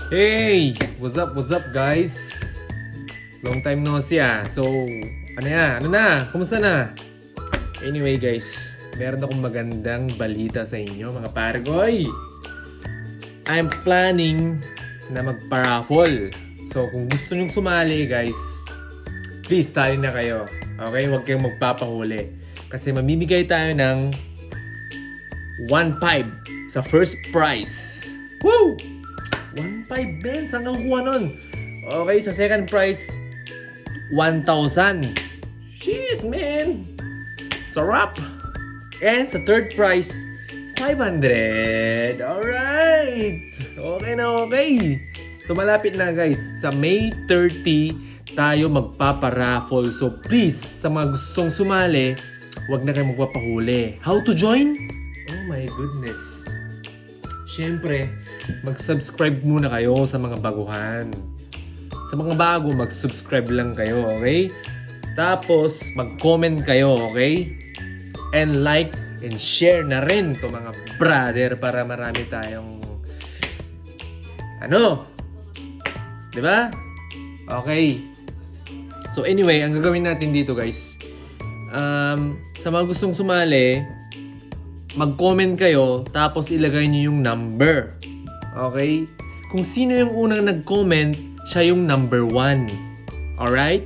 Hey! What's up guys? Long time no see So, ano yan? Ano na? Kumusta na? Anyway guys, meron akong magandang balita sa inyo mga pargoy. I'm planning na magpa-raffle. So, kung gusto nyong sumali guys, please sali na kayo. Okay? Huwag kayong magpapahuli. Kasi mamimigay tayo ng 1.5 sa first prize. Woo! 1.5 men, saan kang kuha nun? Okay, sa second prize 1,000. Shit, man! Sarap! And sa third prize 500. Alright! Okay na okay. So malapit na guys. Sa May 30 tayo magpaparaffle. So please, sa mga gustong sumali, wag na kayo magpapahuli. How to join? Oh my goodness. Siyempre, mag-subscribe muna kayo sa mga baguhan. Sa mga bago, mag-subscribe lang kayo, okay? Tapos, mag-comment kayo, okay? And like and share na rin to mga brother para marami tayong di ba? Okay. So anyway, ang gagawin natin dito guys, sa mga gustong sumali, mag-comment kayo, tapos ilagay niyo yung number. Okay? Kung sino yung unang nag-comment, siya yung number 1. Alright?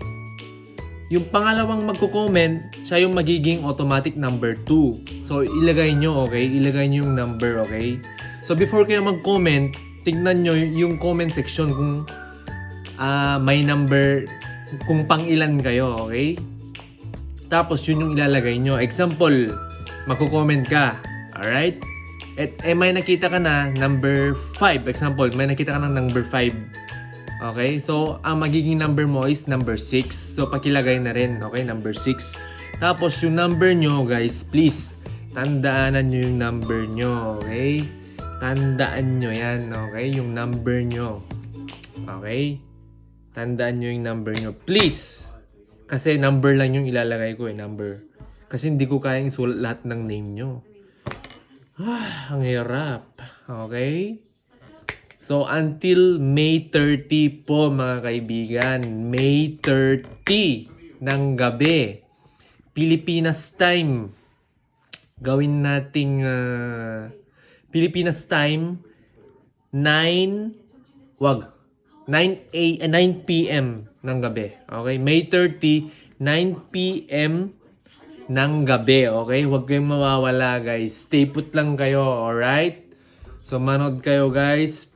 Yung pangalawang magko-comment, siya yung magiging automatic number 2. So, ilagay nyo, okay? Ilagay nyo yung number, okay? So, before kayo mag-comment, tignan nyo yung comment section kung may number, kung pang ilan kayo, okay? Tapos, yun yung ilalagay nyo. Example, magko-comment ka. Alright? At may nakita ka na number 5. Example, may nakita ka na number 5. Okay? So, ang magiging number mo is number 6. So, pakilagay na rin. Okay? Number 6. Tapos, yung number nyo, guys, please, tandaanan nyo yung number nyo. Okay? Tandaan nyo yan. Okay? Yung number nyo. Okay? Tandaan nyo yung number nyo. Please! Kasi number lang yung ilalagay ko number. Kasi hindi ko kayang isulat lahat ng name nyo. Ang hirap. Okay? So, until May 30 po mga kaibigan. May 30 ng gabi. Pilipinas time. Gawin nating Pilipinas time 9 p.m. ng gabi. Okay? May 30, 9 p.m. ng gabi, okay? Huwag kayong mawawala, guys. Stay put lang kayo, alright? So, manood kayo, guys.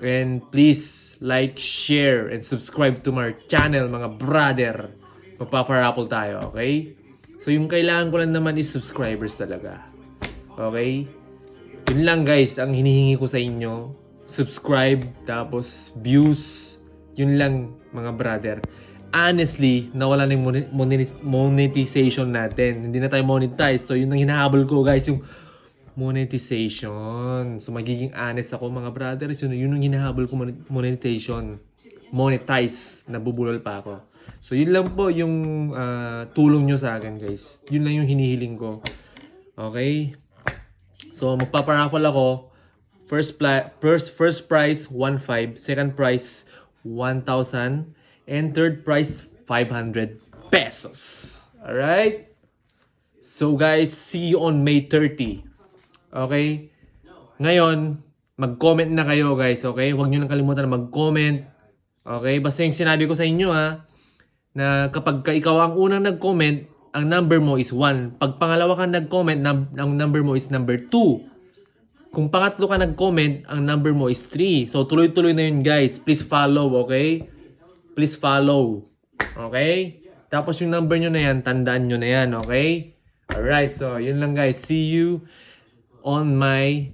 And please, like, share, and subscribe to my channel, mga brother. Magpaparapple tayo, okay? So, yung kailangan ko lang naman is subscribers talaga. Okay? Yun lang, guys, ang hinihingi ko sa inyo. Subscribe, tapos views. Yun lang, mga brother. Honestly, nawala na yung monetization natin. Hindi na tayo monetize. So, yun ang hinahabol ko, guys, yung monetization. So, magiging honest ako, mga brothers. Yun ang hinahabol ko, monetization. Monetize. Nabubulol pa ako. So, yun lang po yung tulong nyo sa akin, guys. Yun lang yung hinihiling ko. Okay? So, magpaparaffle ako. First prize, 1.5. Second prize, 1,000. And third prize, 500 pesos. Alright? So guys, see you on May 30. Okay? Ngayon, mag-comment na kayo guys. Okay? Huwag nyo nang kalimutan na mag-comment. Okay? Basta yung sinabi ko sa inyo na kapag ikaw ang unang nag-comment, ang number mo is 1. Pag pangalawa ka nag-comment, ang number mo is number 2. Kung pangatlo ka nag-comment, ang number mo is 3. So tuloy-tuloy na yun guys. Please follow, okay? Please follow. Okay? Tapos yung number nyo na yan, tandaan nyo na yan. Okay? Alright. So, yun lang guys. See you on my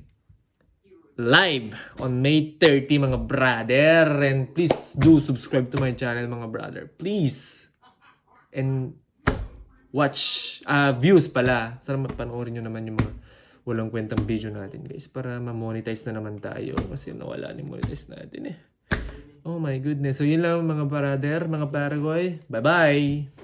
live on May 30 mga brother. And please do subscribe to my channel mga brother. Please. And watch. Views pala. Sana panoorin nyo naman yung mga walang kwentang video natin guys. Para ma-monetize na naman tayo. Kasi nawala ni monetize natin Oh my goodness. So yun lang mga brother, mga paragoy. Bye-bye!